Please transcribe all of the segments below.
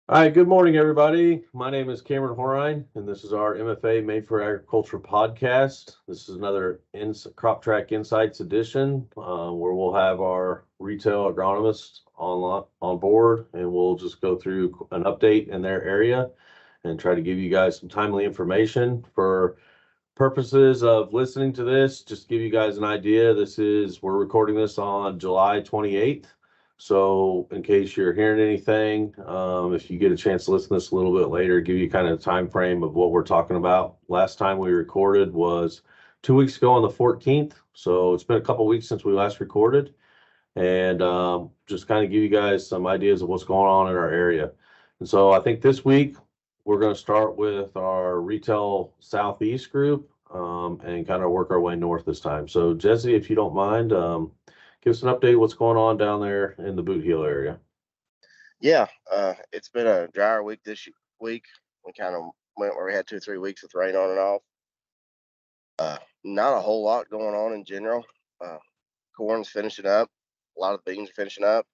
All right, good morning, everybody. My name is Cameron Horine, and this is our MFA Made for Agriculture podcast. This is another Crop Track Insights edition where we'll have our retail agronomists on board, and we'll just go through an update in their area and try to give you guys some timely information for purposes of listening to this. Just give you guys an idea. We're recording this on July 28th. So in case you're hearing anything, if you get a chance to listen to this a little bit later, give you kind of a time frame of what we're talking about. Last time we recorded was 2 weeks ago on the 14th. So it's been a couple weeks since we last recorded, and just kind of give you guys some ideas of what's going on in our area. And so I think this week we're going to start with our retail southeast group, and kind of work our way north this time. So Jesse, if you don't mind, give us an update what's going on down there in the Boot Heel area. Yeah, it's been a drier week this week. We kind of went where we had 2 or 3 weeks with rain on and off. Not a whole lot going on in general. Corn's finishing up. A lot of the beans are finishing up.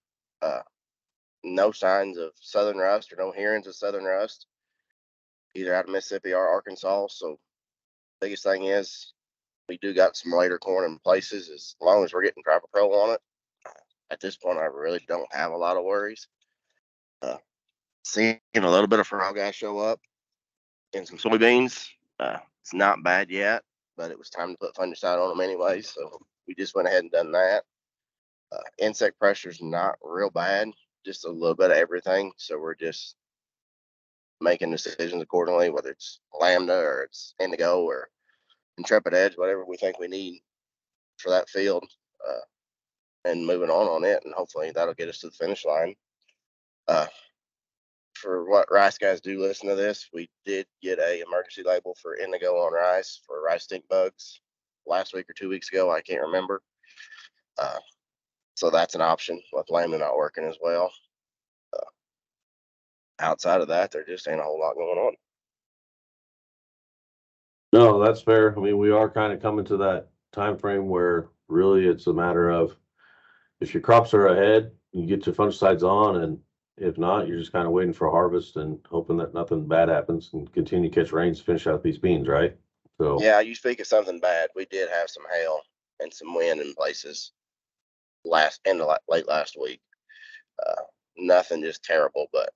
No signs of southern rust or no hearings of southern rust, either out of Mississippi or Arkansas. So biggest thing is we do got some later corn in places. As long as we're getting Trapper Pro on it, at this point I really don't have a lot of worries. Seeing a little bit of frog eye show up in some soybeans. It's not bad yet, but it was time to put fungicide on them anyway, so we just went ahead and done that. Insect pressure's not real bad, just a little bit of everything, so we're just making decisions accordingly, whether it's Lambda or it's Indigo or Intrepid Edge, whatever we think we need for that field, and moving on it, and hopefully that'll get us to the finish line. For what rice guys do listen to this, we did get a emergency label for indigo on rice for rice stink bugs last week or 2 weeks ago. I can't remember. So that's an option with lambda not working as well. Outside of that, there just ain't a whole lot going on. No, that's fair. I mean, we are kind of coming to that time frame where really it's a matter of if your crops are ahead, you get your fungicides on, and if not, you're just kind of waiting for harvest and hoping that nothing bad happens and continue to catch rains, finish out these beans, right? So Yeah, you speak of something bad. We did have some hail and some wind in places late last week. Nothing just terrible, but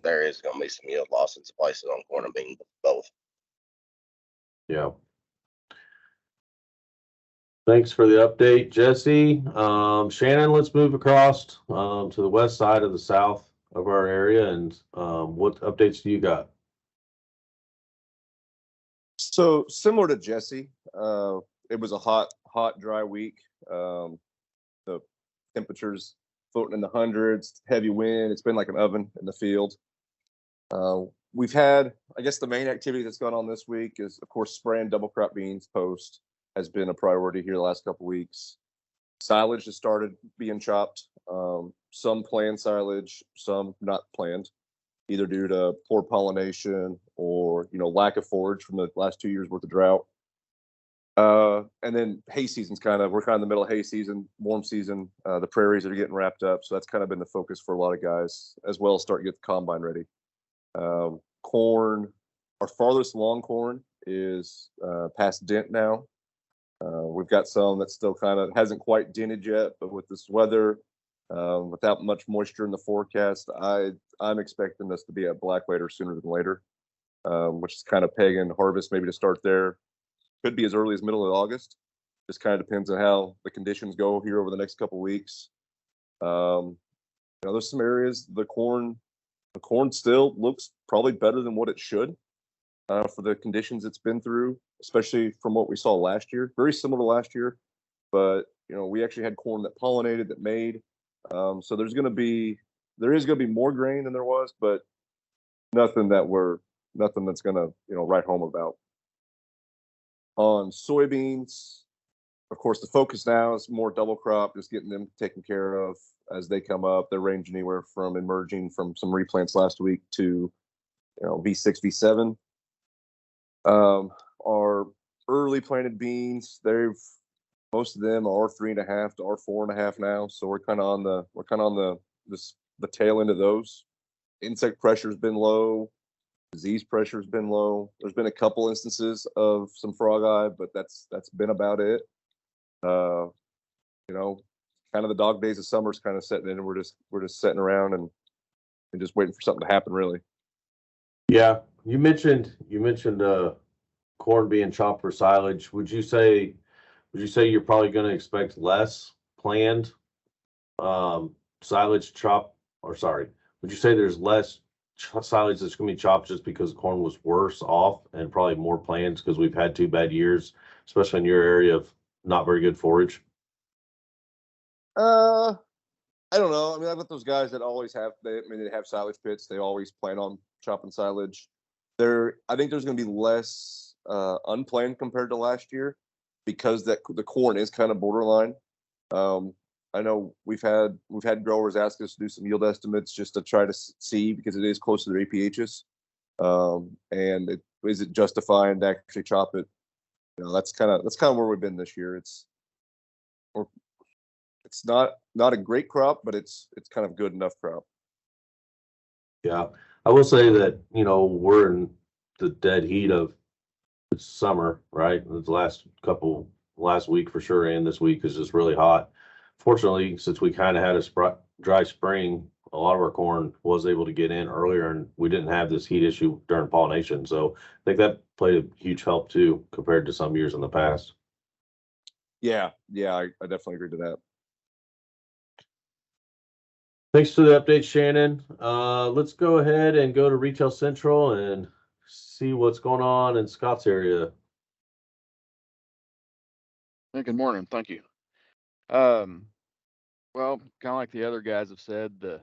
there is going to be some yield loss in some places on corn and bean both. yeah. Thanks for the update, Jesse. Shannon, let's move across to the west side of the south of our area, and what updates do you got? So similar to Jesse, it was a hot, dry week. The temperatures floating in the hundreds, heavy wind. It's been like an oven in the field. We've had, I guess, the main activity that's gone on this week is, of course, spraying double crop beans post has been a priority here the last couple of weeks. Silage has started being chopped. Some planned silage, some not planned, either due to poor pollination or lack of forage from the last 2 years worth of drought. And then hay season's we're kind of in the middle of hay season, warm season. The prairies are getting wrapped up, so that's kind of been the focus for a lot of guys, as well as start to get the combine ready. Corn, our farthest along corn is past dent now. We've got some that still kind of hasn't quite dented yet, but with this weather, without much moisture in the forecast, I'm expecting this to be at black later sooner than later, which is kind of pegging harvest maybe to start there. Could be as early as middle of August. Just kind of depends on how the conditions go here over the next couple of weeks. There's some areas the corn still looks probably better than what it should for the conditions it's been through, especially from what we saw last year. Very similar to last year, but we actually had corn that pollinated, that made. So there is going to be more grain than there was, but nothing that's going to write home about. On soybeans, of course, the focus now is more double crop, just getting them taken care of as they come up. They're ranging anywhere from emerging from some replants last week to V6, V7. Our early planted beans, most of them are R3.5 to R4.5 now, so we're kind of on the tail end of those. insect pressure's been low, disease pressure's been low. There's been a couple instances of some frog eye, but that's been about it. You know, kind of the dog days of summer's kind of setting in, and we're just sitting around and just waiting for something to happen, really. Yeah, you mentioned corn being chopped for silage. Would you say you're probably going to expect less planned silage chop, or sorry, would you say there's less silage that's going to be chopped just because corn was worse off and probably more planned because we've had 2 bad years, especially in your area of not very good forage? I don't know. I mean, I've got those guys that always have. They have silage pits. They always plan on chopping silage. I think there's going to be less unplanned compared to last year because the corn is kind of borderline. I know we've had growers ask us to do some yield estimates just to try to see, because it is close to their APHs, and is it justifying to actually chop it? You know, that's kind of where we've been this year. It's not a great crop, but it's kind of good enough crop. Yeah, I will say that, we're in the dead heat of summer, right? The last week for sure, and this week is just really hot. Fortunately, since we kind of had a dry spring, a lot of our corn was able to get in earlier, and we didn't have this heat issue during pollination. So I think that played a huge help too, compared to some years in the past. Yeah, I definitely agree to that. Thanks for the update, Shannon. Let's go ahead and go to Retail Central and see what's going on in Scott's area. Hey, good morning. Thank you. Well, kind of like the other guys have said, I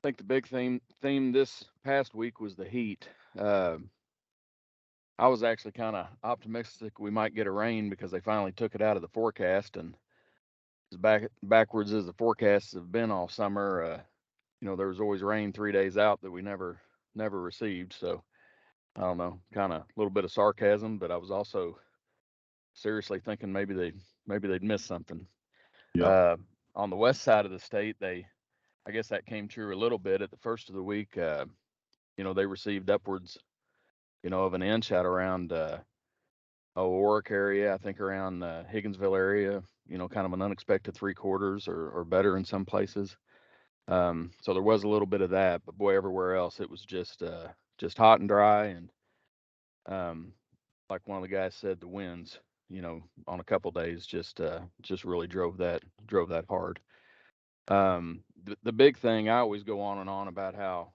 think the big theme this past week was the heat. I was actually kind of optimistic we might get a rain because they finally took it out of the forecast, and as backwards as the forecasts have been all summer, there was always rain 3 days out that we never received. So I don't know, kind of a little bit of sarcasm, but I was also seriously thinking maybe they'd miss something. Yeah. On the west side of the state, I guess that came true a little bit at the first of the week. They received upwards, of an inch out around Warwick area, I think around Higginsville area, kind of an unexpected 3/4 or better in some places. So there was a little bit of that, but boy, everywhere else it was just hot and dry, and like one of the guys said, the winds, on a couple days just really drove that hard. The big thing, I always go on and on about how,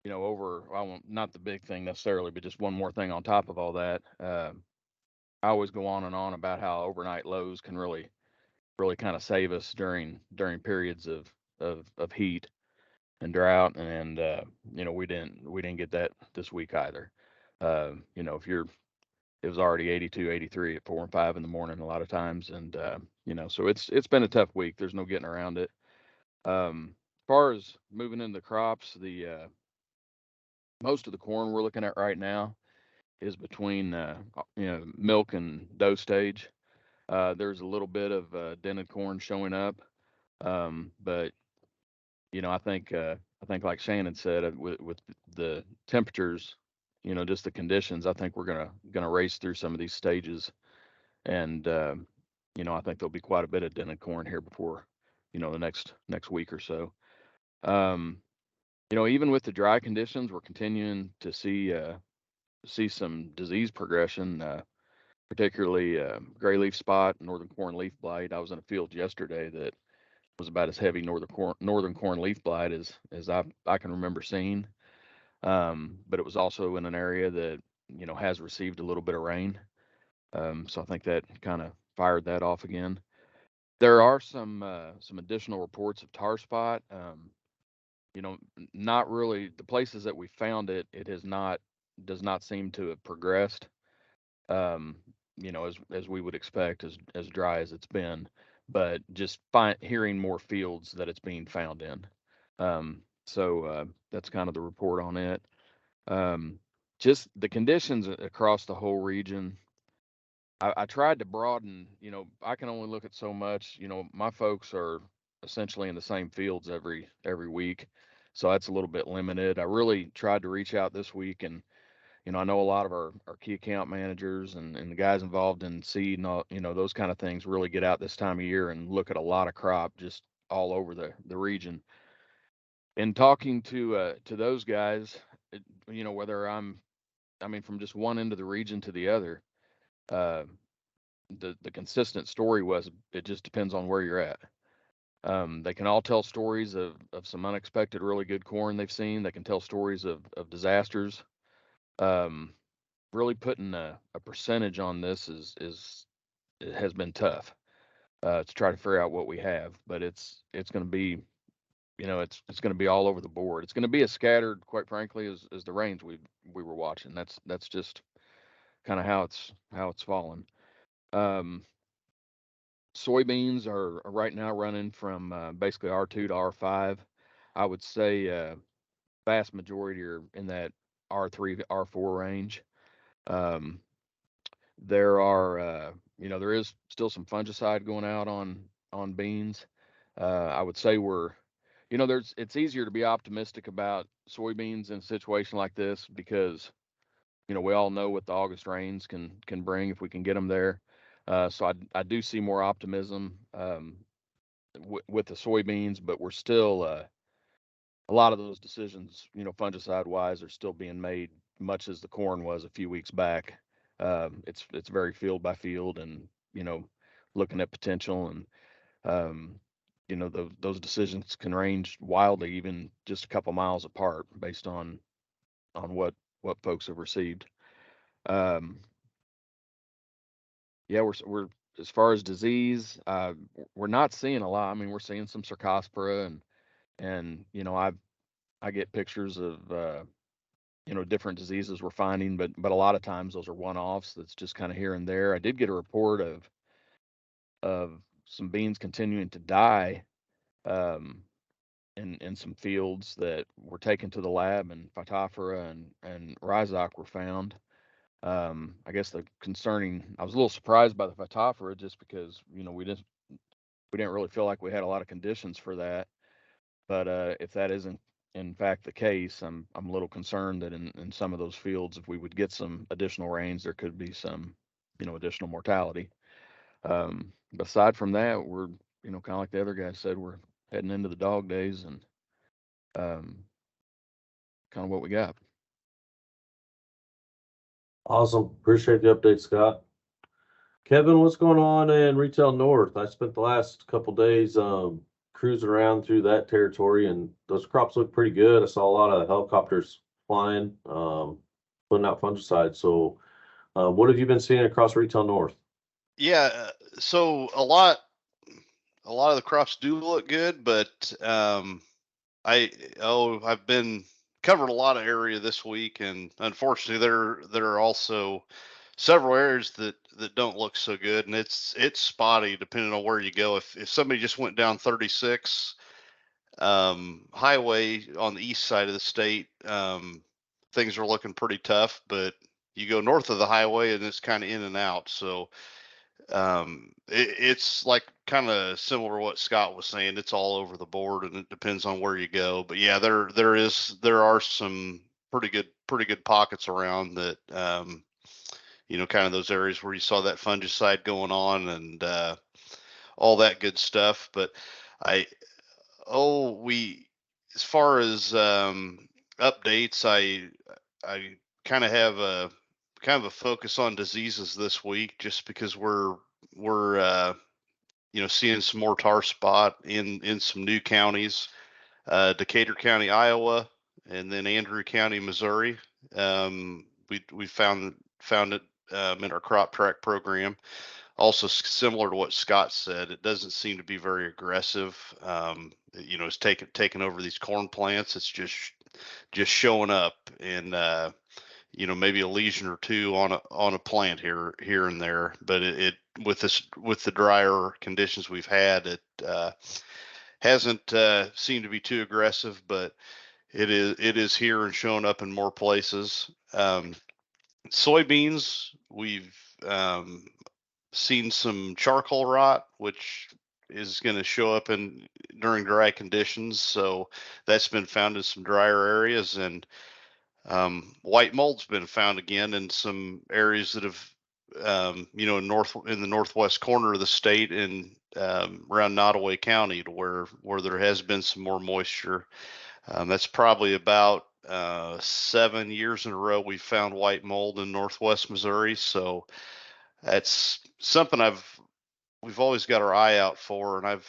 not the big thing necessarily, but just one more thing on top of all that. I always go on and on about how overnight lows can really kind of save us during periods of heat and drought, and we didn't get that this week either. It was already 82, 83 at 4 and 5 in the morning a lot of times, and so it's been a tough week. There's no getting around it. As far as moving into the crops, the most of the corn we're looking at right now is between milk and dough stage. There's a little bit of dented corn showing up, but I think like Shannon said, with the temperatures, just the conditions, I think we're gonna race through some of these stages, and I think there'll be quite a bit of dented corn here before the next week or so. Even with the dry conditions, we're continuing to see some disease progression, particularly gray leaf spot, northern corn leaf blight. I was in a field yesterday that was about as heavy northern corn leaf blight as I can remember seeing. But it was also in an area that has received a little bit of rain, so I think that kind of fired that off again. There are some additional reports of tar spot. Not really the places that we found it. It does not seem to have progressed. As we would expect, as dry as it's been, but just hearing more fields that it's being found in. So that's kind of the report on it. Just the conditions across the whole region. I tried to broaden, I can only look at so much. My folks are essentially in the same fields every week. So that's a little bit limited. I really tried to reach out this week, and I know a lot of our key account managers and the guys involved in seed and all, those kind of things really get out this time of year and look at a lot of crop just all over the region. In talking to those guys, whether from just one end of the region to the other, uh, the consistent story was it just depends on where you're at. They can all tell stories of some unexpected, really good corn they've seen. They can tell stories of disasters. Um, Really putting a percentage on this it has been tough to try to figure out what we have, but it's going to be, it's going to be all over the board. It's going to be as scattered, quite frankly, as the rains we were watching. That's just kind of how it's fallen. Soybeans are right now running from basically R2 to R5. I would say vast majority are in that R3 to R4 range. Um, there is still some fungicide going out on beans. I would say it's easier to be optimistic about soybeans in a situation like this because we all know what the August rains can bring if we can get them there. So I do see more optimism with the soybeans, but we're still a lot of those decisions, fungicide wise, are still being made much as the corn was a few weeks back. It's very field by field, and looking at potential, and those decisions can range wildly, even just a couple miles apart, based on what folks have received. Yeah, we're as far as disease, we're not seeing a lot. I mean, we're seeing some Cercospora, and I get pictures of different diseases we're finding, but a lot of times those are one-offs. That's just kind of here and there. I did get a report of some beans continuing to die in some fields that were taken to the lab, and Phytophthora and Rhizoc were found. I guess I was a little surprised by the Phytophthora just because we didn't really feel like we had a lot of conditions for that. But if that isn't in fact the case, I'm a little concerned that in some of those fields, if we would get some additional rains, there could be some additional mortality. But aside from that, we're kind of like the other guy said, we're heading into the dog days, and kind of what we got. Awesome. Appreciate the update, Scott. Kevin, what's going on in Retail North? I spent the last couple days cruising around through that territory, and those crops look pretty good. I saw a lot of helicopters flying, putting out fungicide. So, what have you been seeing across Retail North? Yeah, so a lot of the crops do look good, but I've been covered a lot of area this week, and unfortunately there are also several areas that don't look so good, and it's spotty depending on where you go. If somebody just went down 36 highway on the east side of the state, things are looking pretty tough, but you go north of the highway and it's kind of in and out. So it's like kind of similar to what Scott was saying. It's all over the board, and it depends on where you go. But yeah, there are some pretty good pockets around that, kind of those areas where you saw that fungicide going on, and all that good stuff. But as far as updates, I kind of have a focus on diseases this week, just because we're seeing some more tar spot in some new counties, Decatur County, Iowa, and then Andrew County, Missouri. We found it in our crop track program. Also, similar to what Scott said, it doesn't seem to be very aggressive. It's taking over these corn plants. It's just showing up, and maybe a lesion or two on a plant here and there. But it with the drier conditions we've had, it hasn't seemed to be too aggressive, but it is here and showing up in more places. Soybeans, we've seen some charcoal rot, which is going to show up during dry conditions. So that's been found in some drier areas, and white mold's been found again in some areas that have, in the northwest corner of the state and around Nottoway County, to where there has been some more moisture. That's probably about 7 years in a row we've found white mold in northwest Missouri. So that's something we've always got our eye out for, and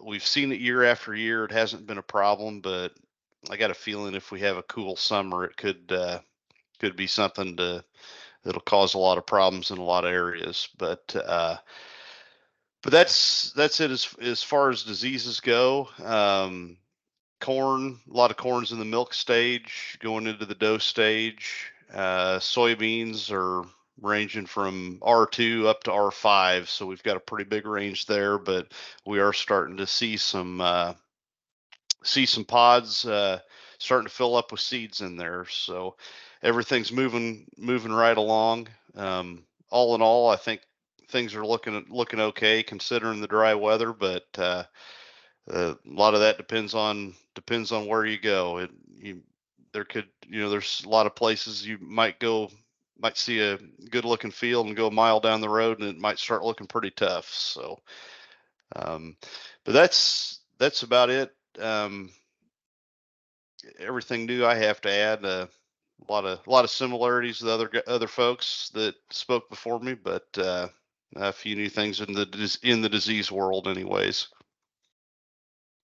we've seen it year after year. It hasn't been a problem, but I got a feeling if we have a cool summer, it could be something that'll cause a lot of problems in a lot of areas. But that's it as far as diseases go. Corn, a lot of corn's in the milk stage, going into the dough stage. Soybeans are ranging from R2 up to R5, so we've got a pretty big range there, but we are starting to see some pods starting to fill up with seeds in there. So everything's moving right along. All in all, I think things are looking okay considering the dry weather, but a lot of that depends on where you go. There's a lot of places you might see a good looking field and go a mile down the road and it might start looking pretty tough. So, but that's about it. Everything new I have to add. A lot of similarities to other folks that spoke before me, but a few new things in the disease world, anyways.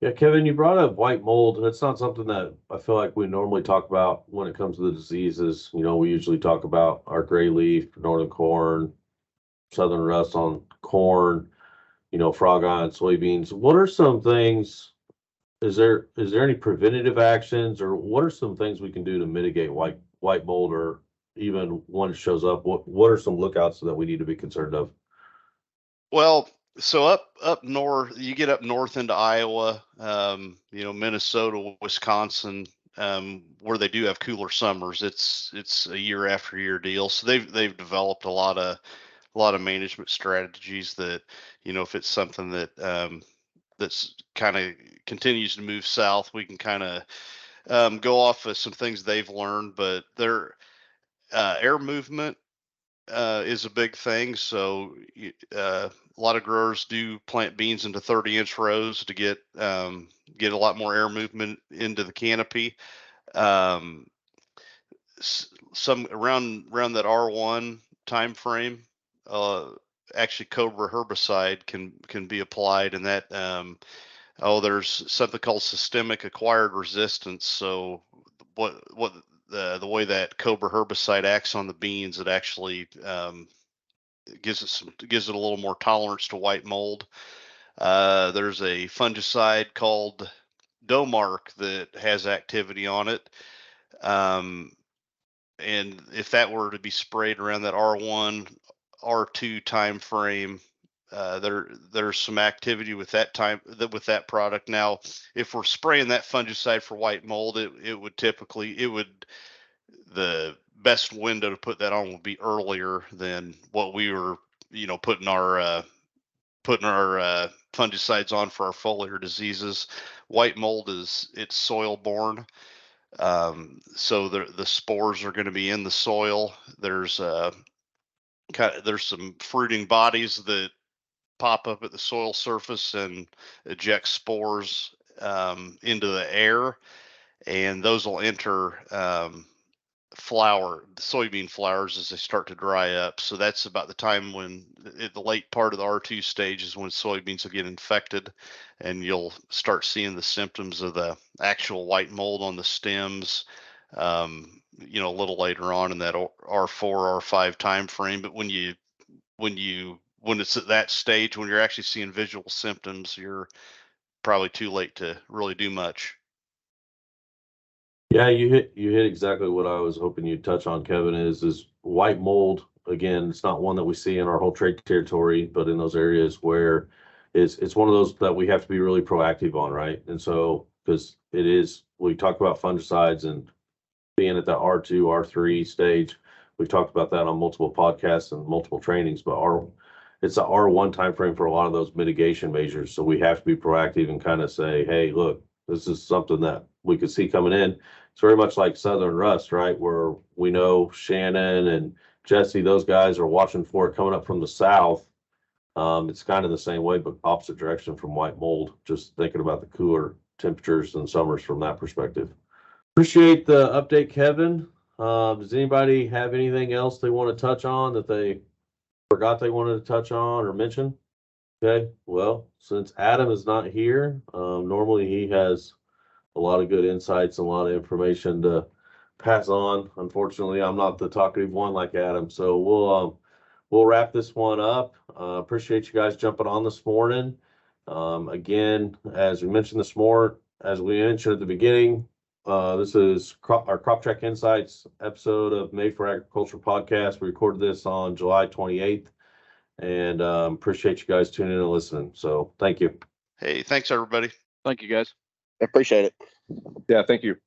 Yeah, Kevin, you brought up white mold, and it's not something that I feel like we normally talk about when it comes to the diseases. We usually talk about our gray leaf, northern corn, southern rust on corn, frog eye on soybeans. What are some things? Is there any preventative actions, or what are some things we can do to mitigate white mold, or even when it shows up? What are some lookouts that we need to be concerned of? Well, so up north, you get up north into Iowa, Minnesota, Wisconsin, where they do have cooler summers. It's a year after year deal. So they've developed a lot of management strategies that, if it's something that that's kind of continues to move south, we can kind of go off of some things they've learned. But their air movement is a big thing. So a lot of growers do plant beans into 30-inch rows to get a lot more air movement into the canopy. Some around that R1 time frame, actually Cobra herbicide can be applied, and that there's something called systemic acquired resistance. So the way that Cobra herbicide acts on the beans, it actually gives it a little more tolerance to white mold. There's a fungicide called Domark that has activity on it. And if that were to be sprayed around that R1, R2 time frame, there's some activity with that product. Now, if we're spraying that fungicide for white mold, the best window to put that on would be earlier than what we were, putting our fungicides on for our foliar diseases. White mold it's soil borne. So the spores are going to be in the soil. There's some fruiting bodies that pop up at the soil surface and eject spores into the air, and those will enter soybean flowers as they start to dry up. So that's about the time when the late part of the R2 stage is when soybeans will get infected, and you'll start seeing the symptoms of the actual white mold on the stems a little later on in that R4, R5 time frame. But when it's at that stage, when you're actually seeing visual symptoms, you're probably too late to really do much. Yeah, you hit exactly what I was hoping you'd touch on, Kevin, is white mold. Again, it's not one that we see in our whole trade territory, but in those areas where it's one of those that we have to be really proactive on, right? And so, because we talk about fungicides and being at the R2, R3 stage, we've talked about that on multiple podcasts and multiple trainings, but it's a R1 timeframe for a lot of those mitigation measures. So we have to be proactive and kind of say, hey, look, this is something that we could see coming in. It's very much like Southern Rust, right? Where we know Shannon and Jesse, those guys are watching for it coming up from the south. It's kind of the same way, but opposite direction from white mold, just thinking about the cooler temperatures and summers from that perspective. Appreciate the update, Kevin. Does anybody have anything else they want to touch on that they forgot they wanted to touch on or mention? Okay, well, since Adam is not here, normally he has a lot of good insights and a lot of information to pass on. Unfortunately, I'm not the talkative one like Adam, so we'll wrap this one up. Appreciate you guys jumping on this morning. Again, as we mentioned as we mentioned at the beginning, this is our Crop Track Insights episode of Made for Agriculture podcast. We recorded this on July 28th, and appreciate you guys tuning in and listening. So thank you. Hey, thanks everybody. Thank you, guys. I appreciate it. Yeah, thank you.